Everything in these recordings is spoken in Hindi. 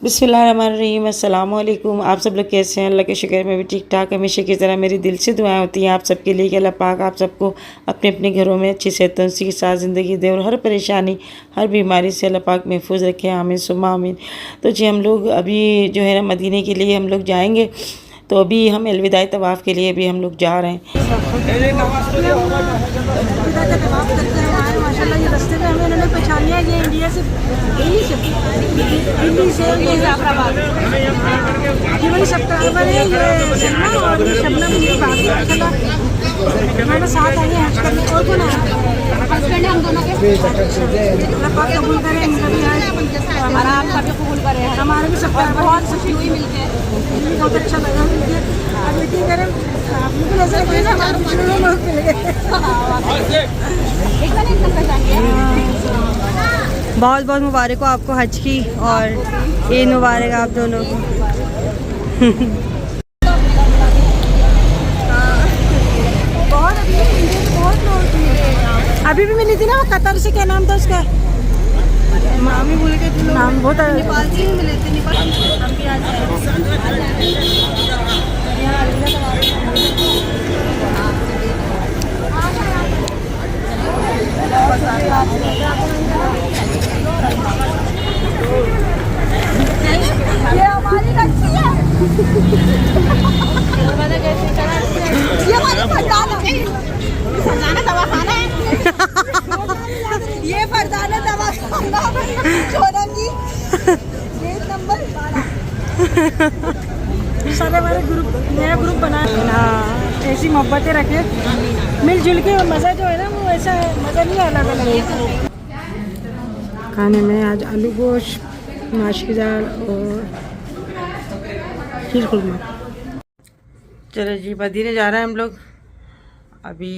बिस्मिल्लाहिर्रहमानिर्रहीम, अस्सलाम वालेकुम। आप सब लोग कैसे हैं? अल्लाह के शुक्र में भी ठीक ठाक। हमेशा की तरह मेरी दिल से दुआएं होती हैं आप सबके लिए कि अल्लाह पाक आप सबको अपने अपने घरों में अच्छी सेहत तंदुरुस्ती के साथ ज़िंदगी दे और हर परेशानी हर बीमारी से अल्लाह पाक महफूज रखे। आमीन सुम्मा आमीन। तो जी हम लोग अभी जो है ना मदीने के लिए हम लोग जाएंगे। तो अभी हम अलविदाई तवाफ़ के लिए भी हम लोग जा रहे हैं। माशाल्लाह ये रास्ते में हमें इन्होंने पहचान लिया। ये इंडिया से दिल्ली से ये हैदराबाद ये वही सब्सक्राइबर है। ये सलमा और ये शबनम मेरी भाभी माशाल्लाह हमारे साथ आई है हज करने। और कौन आया? हस्बैंड है हम दोनों के। अल्लाह पाक कबूल करे इनका भी हज, हमारा आपका भी कबूल करे। हमारे भी सब्सक्राइबर बहुत खुशी हुई मिलके, बहुत अच्छा लगा मिलके। अब मीटिंग करें बिल्कुल ऐसा लगे ना हमारे पिछले में लोग मिल गए। बहुत बहुत मुबारक हो आपको हज की और ईद मुबारक आप दोनों को। बहुत बहुत लोग अभी भी मिली थी ना, वो कतर से, क्या नाम था उसका? मामी भूल गए थे नाम। बहुत नेपाल से मिले थे। नेपाल हम भी आज ये हमारी लड़की है। ये हमारी फरजाना दवाखाना है। ये फरजाना दवाखाना चौरंगी गेट नंबर 12। सारे हमारे ग्रुप नया ग्रुप बना ना, ऐसी मोहब्बतें रखे मिलजुल के। मज़ा जो है ना वो ऐसा मज़ा नहीं है अलग अलग। खाने में आज आलू गोश्त, माश की दाल और खीर खुरमा। चलो जी मदीने जा रहे हैं हम लोग। अभी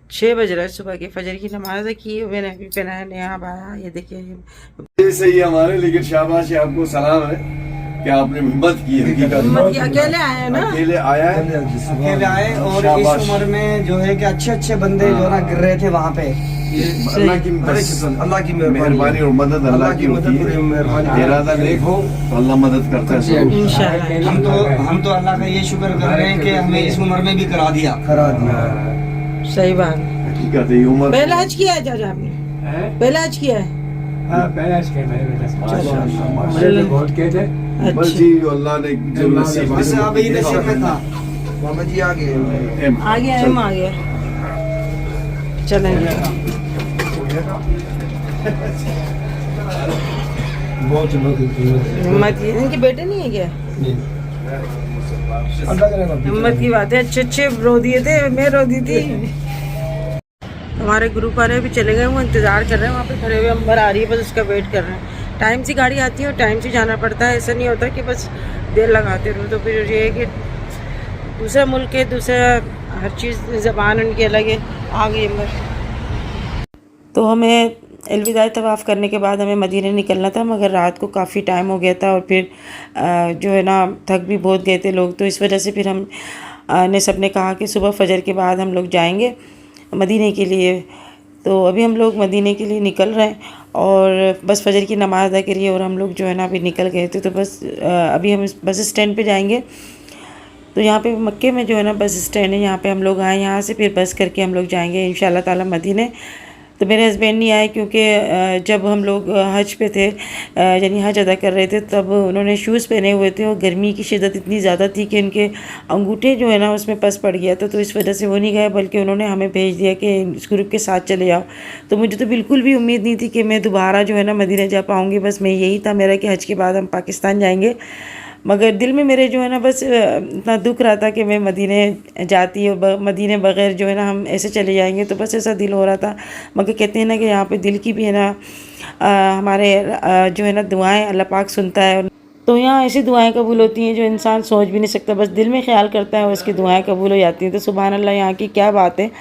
6 बज रहा है सुबह के। फजर की नमाज की मैंने अभी पहना नया आया। ये देखिए सही हमारे, लेकिन शाबाश आपको सलाम है कि आपने हिम्मत की। अकेले आए हैं ना, अकेले आया है, अकेले आए। और इस उम्र में जो है कि अच्छे अच्छे बंदे जो ना गिर रहे थे वहाँ पे। अल्लाह की मेहरबानी और मदद अल्लाह की होती है। इरादा नेक हो तो अल्लाह मदद करता है। हम तो अल्लाह का ये शुक्र कर रहे हैं कि हमें इस उम्र में भी करा दिया। सही बात। हकीकत है उम्र। पहला हज किया है चाचा आपने? पहला हज किया है? पहला हज किया मेरे बेटा। बहुत किए थे। बस जी अल्लाह ने जो नसीब बस अब ये नसीब में था। बाबा जी आ गए। आ गया है, आ गया। चलेंगे। बहुत हिम्मत की। इनके बेटे नहीं है क्या? हिम्मत की बात है। अच्छे अच्छे रो दिए थे, मैं रो दी थी। हमारे ग्रुप वाले भी चले गए, वो इंतज़ार कर रहे हैं वहाँ पे खड़े हुए। अंबर आ रही है, बस उसका वेट कर रहे हैं। टाइम से गाड़ी आती है और टाइम से जाना पड़ता है। ऐसा नहीं होता कि बस देर लगाते रहो। तो फिर ये है कि दूसरा मुल्क है, दूसरा हर चीज़, ज़बान उनकी अलग है। आ गई अंबर। तो हमें अलविदाई तवाफ़ करने के बाद हमें मदीने निकलना था, मगर रात को काफ़ी टाइम हो गया था और फिर जो है ना थक भी बहुत गए थे लोग। तो इस वजह से फिर हम ने सब ने कहा कि सुबह फजर के बाद हम लोग जाएंगे मदीने के लिए। तो अभी हम लोग मदीने के लिए निकल रहे हैं और बस फजर की नमाज़ अदा करिए और हम लोग जो है ना अभी निकल गए थे। तो बस अभी हम बस स्टैंड पे जाएंगे। तो यहाँ पे मक्के में जो है ना बस स्टैंड है, यहाँ पे हम लोग आए। यहाँ से फिर बस करके हम लोग जाएंगे इंशाल्लाह ताला मदीने। तो मेरे हस्बैंड नहीं आए क्योंकि जब हम लोग हज पे थे, यानी हज अदा कर रहे थे, तब उन्होंने शूज़ पहने हुए थे और गर्मी की शिद्दत इतनी ज़्यादा थी कि उनके अंगूठे जो है ना उसमें पस पड़ गया था। तो इस वजह से वो नहीं गए, बल्कि उन्होंने हमें भेज दिया कि इस ग्रुप के साथ चले जाओ। तो मुझे तो बिल्कुल भी उम्मीद नहीं थी कि मैं दोबारा जो है ना मदीने जा पाऊँगी। बस मैं यही था मेरा कि हज के बाद हम पाकिस्तान जाएँगे। मगर दिल में मेरे जो है ना बस इतना दुख रहा था कि मैं मदीने जाती और मदीने बग़ैर जो है ना हम ऐसे चले जाएंगे। तो बस ऐसा दिल हो रहा था। मगर कहते हैं ना कि यहाँ पे दिल की भी है ना हमारे जो है ना दुआएं अल्लाह पाक सुनता है। तो यहाँ ऐसी दुआएं कबूल होती हैं जो इंसान सोच भी नहीं सकता, बस दिल में ख्याल करता है और उसकी दुआएं कबूल हो जाती हैं। तो सुभान अल्लाह, यहाँ की क्या बात है।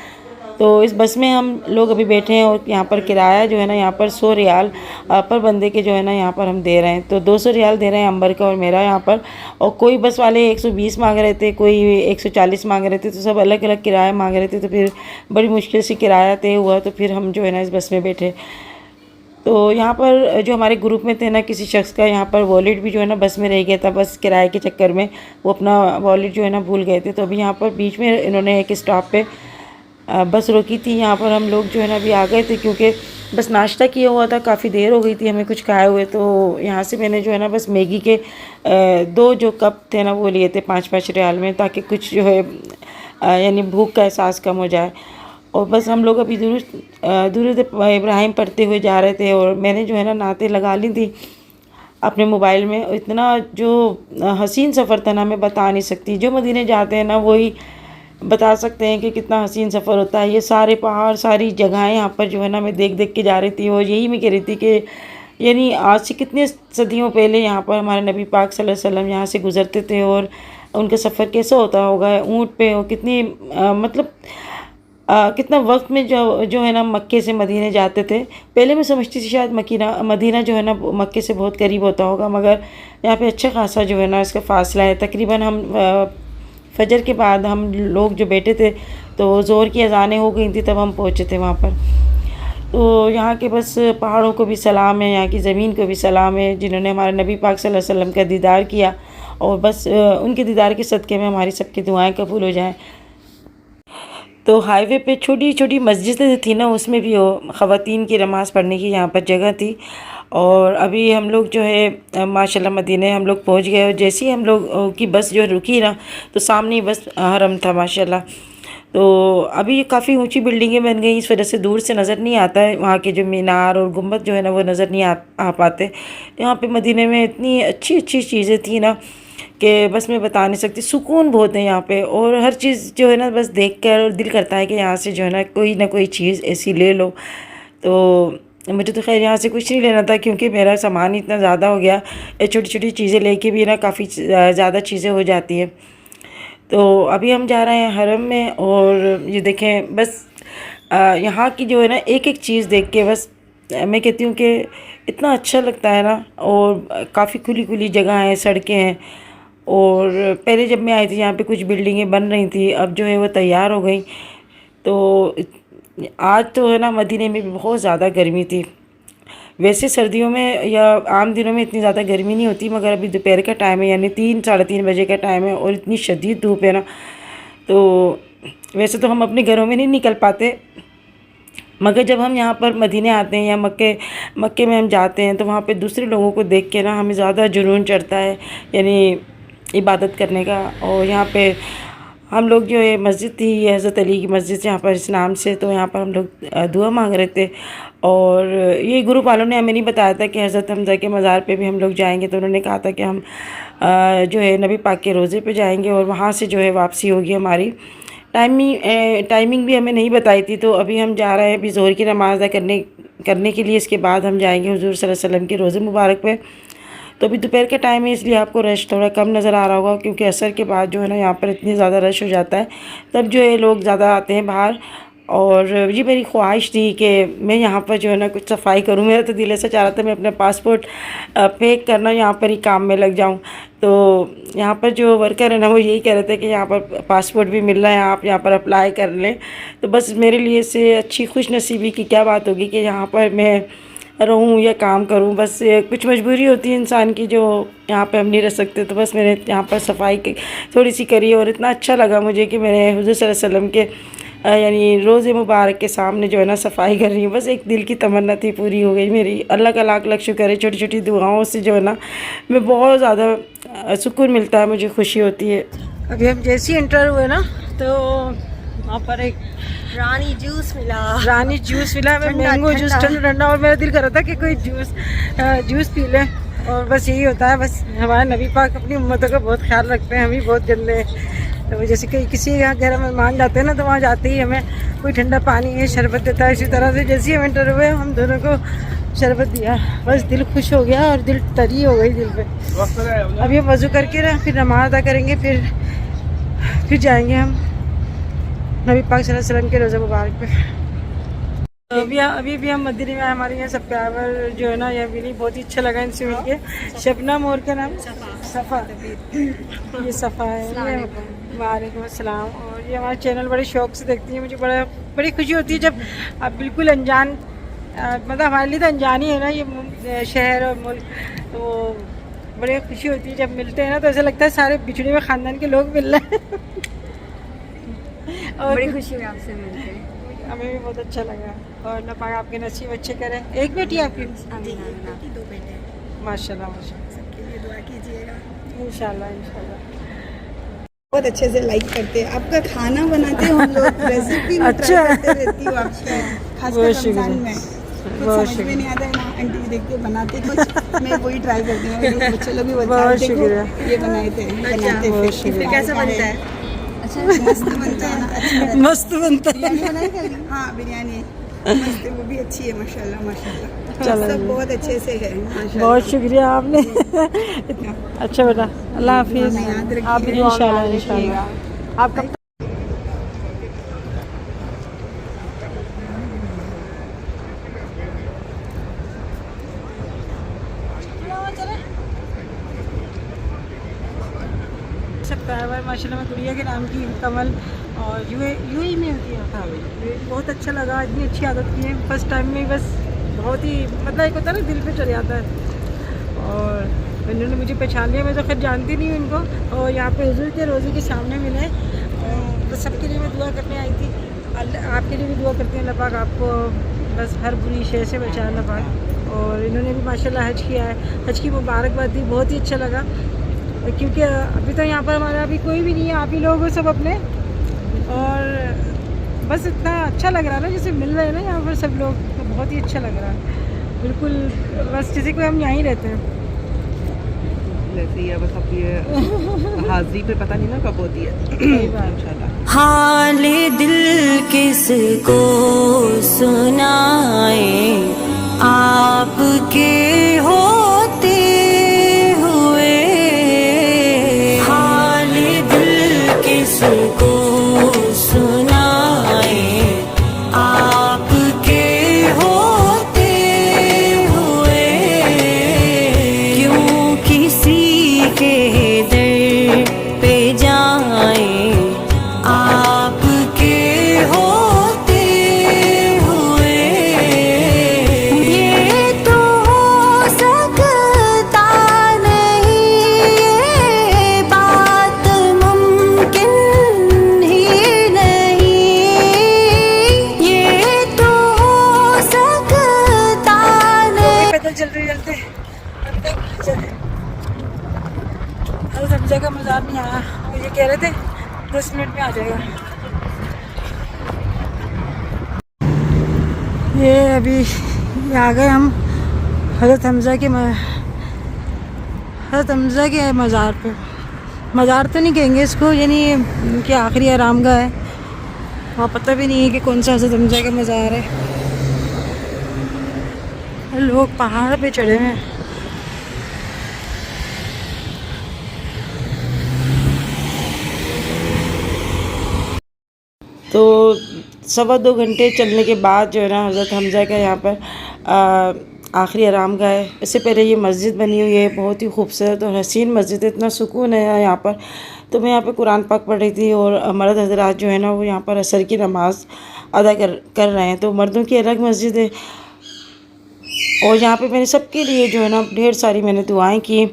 तो इस बस में हम लोग अभी बैठे हैं और यहाँ पर किराया जो है ना यहाँ पर 100 रियाल पर बंदे के जो है ना यहाँ पर हम दे रहे हैं। तो 200 रियाल दे रहे हैं अंबर का और मेरा यहाँ पर। और कोई बस वाले 120 मांग रहे थे, कोई 140 मांग रहे थे। तो सब अलग अलग किराया मांग रहे थे। तो फिर बड़ी मुश्किल से किराया तय हुआ। तो फिर हम जो है ना इस बस में बैठे। तो यहाँ पर जो हमारे ग्रुप में थे ना, किसी शख्स का यहाँ पर वॉलेट भी जो है ना बस में रह गया था। बस किराए के चक्कर में वो अपना वॉलेट जो है ना भूल गए थे। तो अभी यहाँ पर बीच में इन्होंने एक स्टॉप पे बस रोकी थी। यहाँ पर हम लोग जो है ना अभी आ गए थे, क्योंकि बस नाश्ता किया हुआ था, काफ़ी देर हो गई थी हमें कुछ खाए हुए। तो यहाँ से मैंने जो है ना बस मैगी के 2 जो कप थे ना वो लिए थे 5-5 रियाल में, ताकि कुछ जो है यानी भूख का एहसास कम हो जाए। और बस हम लोग अभी दुरूद इब्राहिम पढ़ते हुए जा रहे थे, और मैंने जो है ना नाते लगा ली थी अपने मोबाइल में। इतना जो हसीन सफ़र था ना, मैं बता नहीं सकती। जो मदीने जाते हैं ना वही बता सकते हैं कि कितना हसीन सफ़र होता है। ये सारे पहाड़, सारी जगहें यहाँ पर जो है ना मैं देख देख के जा रही थी, और यही मैं कह रही थी कि यानी आज से कितने सदियों पहले यहाँ पर हमारे नबी पाक सल्लल्लाहु अलैहि वसल्लम यहाँ से गुज़रते थे, और उनका सफ़र कैसा होता होगा ऊँट पे, और कितनी मतलब कितना वक्त में जो है ना मक्के से मदीने जाते थे। पहले मैं समझती थी शायद मदीना जो है ना मक्के से बहुत करीब होता होगा, मगर यहाँ पे अच्छा खासा जो है ना इसका फ़ासला है। तकरीबन हम फजर के बाद हम लोग जो बैठे थे तो ज़ोर की अज़ानें हो गई थी, तब हम पहुँचे थे वहाँ पर। तो यहाँ के बस पहाड़ों को भी सलाम है, यहाँ की ज़मीन को भी सलाम है, जिन्होंने हमारे नबी पाक सल्लल्लाहु अलैहि वसल्लम का दीदार किया, और बस उनके दीदार के सदक़े में हमारी सबकी दुआएं कबूल हो जाएं। तो हाईवे पे छोटी छोटी मस्जिदें थी ना, उसमें भी वो ख़वातीन की नमाज़ पढ़ने की यहाँ पर जगह थी। और अभी हम लोग जो है माशाल्लाह मदीने हम लोग पहुँच गए, और जैसे ही हम लोग की बस जो रुकी ना, तो सामने ही बस हरम था माशाल्लाह। तो अभी काफ़ी ऊंची बिल्डिंगें बन गई, इस वजह से दूर से नज़र नहीं आता है वहाँ के जो मीनार और गुम्बद जो है ना वो नज़र नहीं आ पाते। यहाँ पे मदीने में इतनी अच्छी अच्छी चीज़ें थी ना कि बस मैं बता नहीं सकती। सुकून बहुत है यहाँ पे, और हर चीज़ जो है ना बस देख कर दिल करता है कि यहाँ से जो है ना कोई चीज़ ऐसी ले लो। तो मुझे तो खैर यहाँ से कुछ नहीं लेना था, क्योंकि मेरा सामान इतना ज़्यादा हो गया। छोटी छोटी चीज़ें लेके भी ना काफ़ी ज़्यादा चीज़ें हो जाती हैं। तो अभी हम जा रहे हैं हरम में, और ये देखें बस यहाँ की जो है ना एक एक चीज़ देख के बस मैं कहती हूँ कि इतना अच्छा लगता है ना। और काफ़ी खुली खुली जगह हैं, सड़कें हैं। और पहले जब मैं आई थी यहाँ पे कुछ बिल्डिंगें बन रही थी, अब जो है वो तैयार हो गई। तो आज तो है ना मदीने में भी बहुत ज़्यादा गर्मी थी। वैसे सर्दियों में या आम दिनों में इतनी ज़्यादा गर्मी नहीं होती, मगर अभी दोपहर का टाइम है, यानी 3-3:30 बजे का टाइम है, और इतनी शदीद धूप है ना। तो वैसे तो हम अपने घरों में नहीं निकल पाते, मगर जब हम यहाँ पर मदीने आते हैं या मक्के में हम जाते हैं, तो वहाँ पे दूसरे लोगों को देख के ना हमें ज़्यादा जुनून चढ़ता है, यानी इबादत करने का। और यहाँ पे हम लोग जो है मस्जिद थी हज़रत अली की मस्जिद यहाँ पर इस नाम से, तो यहाँ पर हम लोग दुआ मांग रहे थे। और ये ग्रुप वालों ने हमें नहीं बताया था कि हज़रत हमज़ा के मज़ार पे भी हम लोग जाएंगे। तो उन्होंने कहा था कि हम जो है नबी पाक के रोज़े पे जाएंगे, और वहाँ से जो है वापसी होगी हमारी। टाइमिंग भी हमें नहीं बताई थी। तो अभी हम जा रहे हैं अभी ज़ोहर की नमाज़ अदा करने के लिए। इसके बाद हम जाएंगे हुज़ूर सल्लल्लाहु अलैहि वसल्लम के रोज़े मुबारक पे। तो अभी दोपहर के टाइम है, इसलिए आपको रश थोड़ा कम नज़र आ रहा होगा, क्योंकि असर के बाद जो है ना यहाँ पर इतनी ज़्यादा रश हो जाता है, तब जो है लोग ज़्यादा आते हैं बाहर। और ये मेरी ख्वाहिश थी कि मैं यहाँ पर जो है ना कुछ सफाई करूँ। मेरा तो दिल ऐसा चाह रहा था मैं अपना पासपोर्ट पैक करना यहाँ पर ही काम में लग जाऊँ। तो यहाँ पर जो वर्कर है ना वो यही कह रहे थे कि यहाँ पर पासपोर्ट भी मिल रहा है, आप यहाँ पर अप्लाई कर लें। तो बस मेरे लिए से अच्छी खुशनसीबी की क्या बात होगी कि यहाँ पर मैं रहूँ या काम करूँ। बस कुछ मजबूरी होती है इंसान की, जो यहाँ पे हम नहीं रह सकते। तो बस मैंने यहाँ पर सफाई थोड़ी सी करी, और इतना अच्छा लगा मुझे कि मैंने हुज़ूर सल्लल्लाहु अलैहि वसल्लम के यानी रोज़े मुबारक के सामने जो है ना सफाई कर रही हूँ। बस एक दिल की तमन्ना थी, पूरी हो गई मेरी। अल्लाह का लाख लाख शुक्र है, छोटी छोटी दुआओं से जो है ना मैं बहुत ज़्यादा सुकून मिलता है, मुझे खुशी होती है। अभी हम जैसे ही एंटर हुए ना, तो वहाँ पर एक रानी जूस मिला हमें, मैंगो जूस ठंडा, और मेरा दिल कर रहा था कि कोई जूस पी लें। और बस यही होता है, बस हमारे नबी पाक अपनी उम्मतों का बहुत ख्याल रखते हैं, हम ही बहुत गंदे हैं। तो जैसे कि किसी यहाँ घर में मेहमान जाते हैं ना, तो वहाँ जाते ही हमें कोई ठंडा पानी या शरबत देता है। इसी तरह से जैसे ही हम एंटर हुए, हम दोनों को शरबत दिया, बस दिल खुश हो गया और दिल तरी हो गई दिल पे। अभी हम वज़ू करके ना फिर नमाज़ अदा करेंगे, फिर जाएंगे हम नबी पाक सल्लल्लाहु अलैहि वसल्लम के रोज़ा मुबारक पे। तो अभी भी हम मदीने में, हमारे यहाँ सब प्यार जो है ना, यह भी बहुत ही अच्छा लगा इनसे मिल के। शबनम और क्या नाम, सफ़ा, ये सफ़ा है, वालेकुम अस्सलाम। और ये हमारा चैनल बड़े शौक़ से देखती है, मुझे बड़ी खुशी होती है जब आप बिल्कुल अनजान मतलब हमारे लिए तो अनजानी है ना ये शहर और मुल्क, तो बड़ी खुशी होती है जब मिलते हैं ना, तो ऐसा लगता है सारे बिछड़े हुए ख़ानदान के लोग मिल रहे हैं। और बड़ी खुशी हुई आपसे मिलकर। हमें भी बहुत अच्छा लगा। और अल्लाह पाक आपके नसीब अच्छे करें। एक बेटी है आपकी? दो बेटे माशाल्लाह माशाल्लाह, सबके लिए दुआ कीजिएगा। इंशाल्लाह इंशाल्लाह। बहुत अच्छे से लाइक करते हैं आपका खाना बनाते हैं, हम लोग रेसिपी में अच्छा। ट्राई करते रहती हूँ आपका, खासकर बहुत शुक्रिया। रमजान में कुछ बहुत समझ में नहीं आता है ना, आंटी जी देखते बनाते कुछ, मैं वही ट्राई करती हूँ, बच्चे लोग भी बहुत बताते हैं शुक्रिया। ये बनाए थे, बनाते बहुत फिर शुक्रिया। कैसा बनता है? अच्छा मस्त बनता है ना, अच्छा रहता है। मस्त बनता है। बिरयानी बनाई कभी? हाँ बिरयानी मस्त है, वो भी अच्छी है माशाल्लाह माशाल्लाह, चलो सब जी। बहुत अच्छे से है माशाल्लाह। बहुत शुक्रिया आपने। अच्छा बेटा, अल्लाह हाफिज़। याद रखिए। आप भी इंशाल्लाह इंशाल्लाह। आप कब सकता है भाई, माशाल्लाह मैं गुड़िया के नाम की कमल, और यूएई में होती है। हाँ भाई बहुत अच्छा लगा, इतनी अच्छी आदत की है फर्स्ट टाइम में, बस बहुत ही मतलब एक होता है ना दिल पे चढ़ जाता है। और इन्होंने मुझे पहचान लिया, मैं तो खैर जानती नहीं हूँ इनको, और यहाँ पे हुजूर के रोज़े के सामने मिले, और तो सबके लिए मैं दुआ करने आई थी। अल्लाह आपके लिए भी दुआ करती हैं, अल्लाह पाक आपको बस हर बुरी शय से बचाए अल्लाह पाक। और इन्होंने भी माशाल्लाह हज किया है, हज की मुबारकबाद दी, बहुत ही अच्छा लगा, क्योंकि अभी तो यहाँ पर हमारा अभी कोई भी नहीं है, आप ही लोग हो सब अपने, और बस इतना अच्छा लग रहा है ना, जैसे मिल रहे हैं ना यहाँ पर सब लोग, तो बहुत ही अच्छा लग रहा है बिल्कुल, बस जैसे कोई हम यहाँ ही रहते हैं। जैसे ही है बस अब ये हाजिरी पे पता नहीं ना कब होती है। सही बात। इंशाल्लाह। हाल दिल किसको सुनाए, आपके होते हुए हाल दिल किसको सुनाए, आपके होते हुए क्यों किसी के दर पे जाए, आपके होते हुए ये तो हो सकता नहीं, ये बात मुमकिन ही नहीं, ये तो हो सकता नहीं। पैदल चल रही चलते अरे समझे का मज़ा नहीं आया, वो ये कह रहे थे 10 मिनट में आ जाएगा। ये अभी ये आ गए हम हज़रत हमज़ा के मज़ार पे। मज़ार तो नहीं कहेंगे इसको, यानी कि आखिरी आरामगाह है, वहाँ पता भी नहीं है कि कौन सा हज़रत हमज़ा का मज़ार है। लोग पहाड़ पे चढ़े हुए हैं। तो 1.25 घंटे चलने के बाद जो है ना हज़रत हमज़ा का यहाँ पर आखिरी आरामगाह है। इससे पहले ये मस्जिद बनी हुई है, बहुत ही खूबसूरत और हसीन मस्जिद है, इतना सुकून है यहाँ पर। तो मैं यहाँ पे कुरान पाक पढ़ रही थी, और मर्द हजरात जो है ना वो यहाँ पर असर की नमाज़ अदा कर रहे हैं। तो मर्दों की अलग मस्जिद है, और यहाँ पे मैंने सबके लिए जो है ना ढेर सारी मैंने दुआएं की।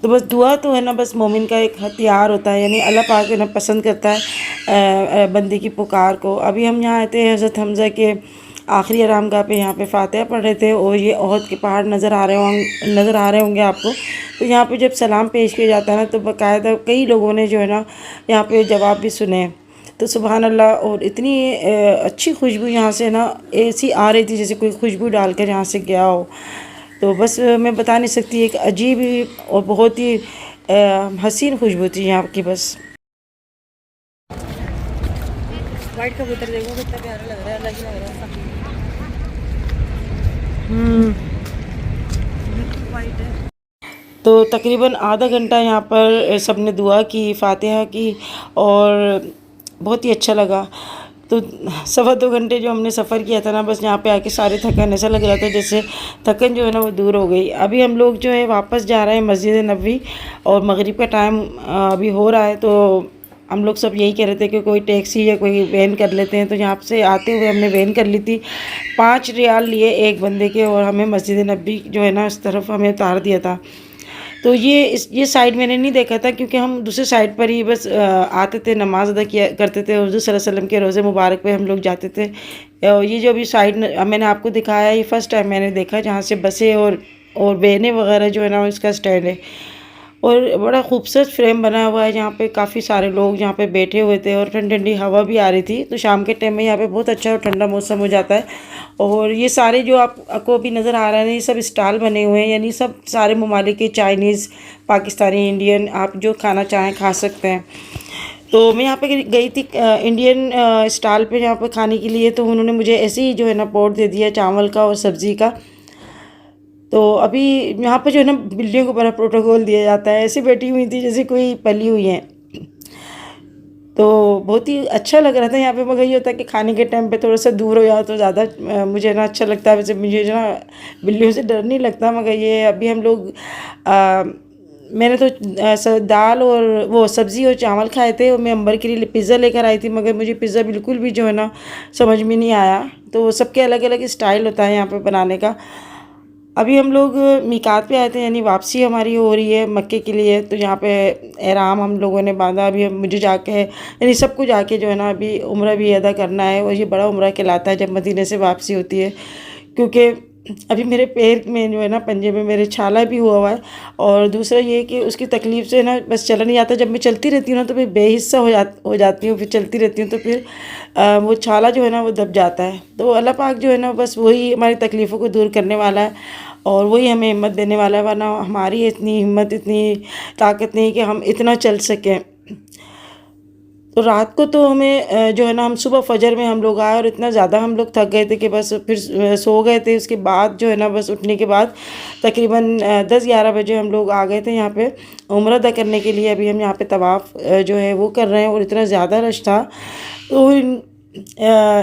तो बस दुआ तो है ना बस मोमिन का एक हथियार होता है, यानी अल्लाह पाक है ना पसंद करता है बंदे की पुकार को। अभी हम यहाँ आए थे हज़रत हमज़ा के आखिरी आरामगाह पे, यहाँ पे फातिहा पढ़ रहे थे, और ये ओहद के पहाड़ नज़र आ रहे होंगे आपको। तो यहाँ पे जब सलाम पेश किया जाता है ना, तो बाकायदा कई लोगों ने जो है ना यहाँ पे जवाब भी सुने। तो सुभान अल्लाह, और इतनी अच्छी खुशबू यहाँ से ना ऐसी आ रही थी जैसे कोई खुशबू डालकर यहाँ से गया हो। तो बस मैं बता नहीं सकती, एक अजीब ही और बहुत ही हसीन खुशबू थी यहाँ की। बस वाइट कबूतर देखो कितना प्यारा लग रहा है, अलग ही लग रहा है। वाइट है। तो तकरीबन आधा घंटा यहाँ पर सब ने दुआ की, फातिहा की, और बहुत ही अच्छा लगा। तो 2.25 घंटे जो हमने सफ़र किया था ना, बस यहाँ पे आके सारे थकन, ऐसा लग रहा था जैसे थकन जो है ना वो दूर हो गई। अभी हम लोग जो है वापस जा रहे हैं मस्जिद नबवी, और मगरिब का टाइम अभी हो रहा है। तो हम लोग सब यही कह रहे थे कि कोई टैक्सी या कोई वैन कर लेते हैं। तो यहाँ से आते हुए हमने वैन कर ली थी। 5 रियाल लिए एक बंदे के, और हमें मस्जिद नबी जो है ना इस तरफ हमें उतार दिया था। तो ये साइड मैंने नहीं देखा था, क्योंकि हम दूसरे साइड पर ही बस आते थे, नमाज़ अदा किया करते थे। हुज़ूर सल्लल्लाहु अलैहि वसल्लम के रोज़े मुबारक पे हम लोग जाते थे। और ये जो अभी साइड मैंने आपको दिखाया, ये फ़र्स्ट टाइम मैंने देखा जहाँ से बसें और वैनें वगैरह जो है ना इसका स्टैंड है। और बड़ा खूबसूरत फ्रेम बना हुआ है, जहाँ पे काफ़ी सारे लोग जहाँ पे बैठे हुए थे, और ठंडी ठंडी हवा भी आ रही थी। तो शाम के टाइम में यहाँ पे बहुत अच्छा और ठंडा मौसम हो जाता है। और ये सारे जो आपको अभी नज़र आ रहे हैं, ये सब स्टॉल बने हुए हैं, यानी सब सारे ममालिक के, चाइनीज़, पाकिस्तानी, इंडियन, आप जो खाना चाहें खा सकते हैं। तो मैं यहाँ पे गई थी इंडियन स्टॉल पे यहाँ पे खाने के लिए। तो उन्होंने मुझे ऐसे ही जो है ना पॉट दे दिया चावल का और सब्ज़ी का। तो अभी यहाँ पे जो है ना बिल्लियों को बड़ा प्रोटोकॉल दिया जाता है, ऐसे बैठी हुई थी जैसे कोई पली हुई हैं। तो बहुत ही अच्छा लग रहा था यहाँ पे, मगर ये होता है कि खाने के टाइम पे थोड़ा सा दूर हो जाओ तो ज़्यादा मुझे ना अच्छा लगता है। वैसे मुझे जो ना बिल्लियों से डर नहीं लगता, मगर ये अभी हम लोग मैंने तो दाल और वो सब्ज़ी और चावल खाए थे, और मैं अंबर के लिए पिज़्ज़ा लेकर आई थी, मगर मुझे पिज़्ज़ा बिल्कुल भी जो है ना समझ में नहीं आया। तो सबके अलग अलग स्टाइल होता है यहाँ पे बनाने का। अभी हम लोग मीकात पे आए थे, यानी वापसी हमारी हो रही है मक्के के लिए। तो यहाँ पे एहराम हम लोगों ने बांधा। अभी मुझे जाके यानी सबको जाके जो है ना अभी उम्रा भी अदा करना है, और ये बड़ा उम्रा कहलाता है जब मदीने से वापसी होती है। क्योंकि अभी मेरे पैर में जो है ना पंजे में मेरे छाला भी हुआ है, और दूसरा ये कि उसकी तकलीफ़ से ना बस चला नहीं जाता। जब मैं चलती रहती हूँ ना तो मैं बेहिस्सा हो जाती हूँ, फिर चलती रहती हूँ तो फिर वो छाला जो है ना वो दब जाता है। तो अल्लाह पाक जो है ना बस वही हमारी तकलीफ़ों को दूर करने वाला है, और वही हमें हिम्मत देने वाला है। वरना हमारी इतनी हिम्मत, इतनी ताकत नहीं कि हम इतना चल सकें। तो रात को तो हमें जो है ना हम सुबह फजर में हम लोग आए, और इतना ज़्यादा हम लोग थक गए थे कि बस फिर सो गए थे। उसके बाद जो है ना बस उठने के बाद तकरीबन 10-11 बजे हम लोग आ गए थे यहाँ पे उम्रा अदा करने के लिए। अभी हम यहाँ पे तवाफ़ जो है वो कर रहे हैं, और इतना ज़्यादा रश था। तो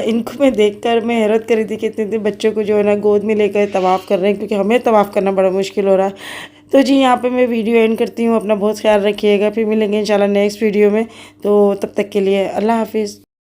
इनको मैं देखकर मैं हैरत कर रही थी कि इतने बच्चों को जो है ना गोद में लेकर तवाफ़ कर रहे हैं, क्योंकि हमें तवाफ़ करना बड़ा मुश्किल हो रहा है। तो जी यहाँ पे मैं वीडियो एंड करती हूँ। अपना बहुत ख्याल रखिएगा, फिर मिलेंगे इंशाल्लाह नेक्स्ट वीडियो में। तो तब तक के लिए अल्लाह हाफिज़।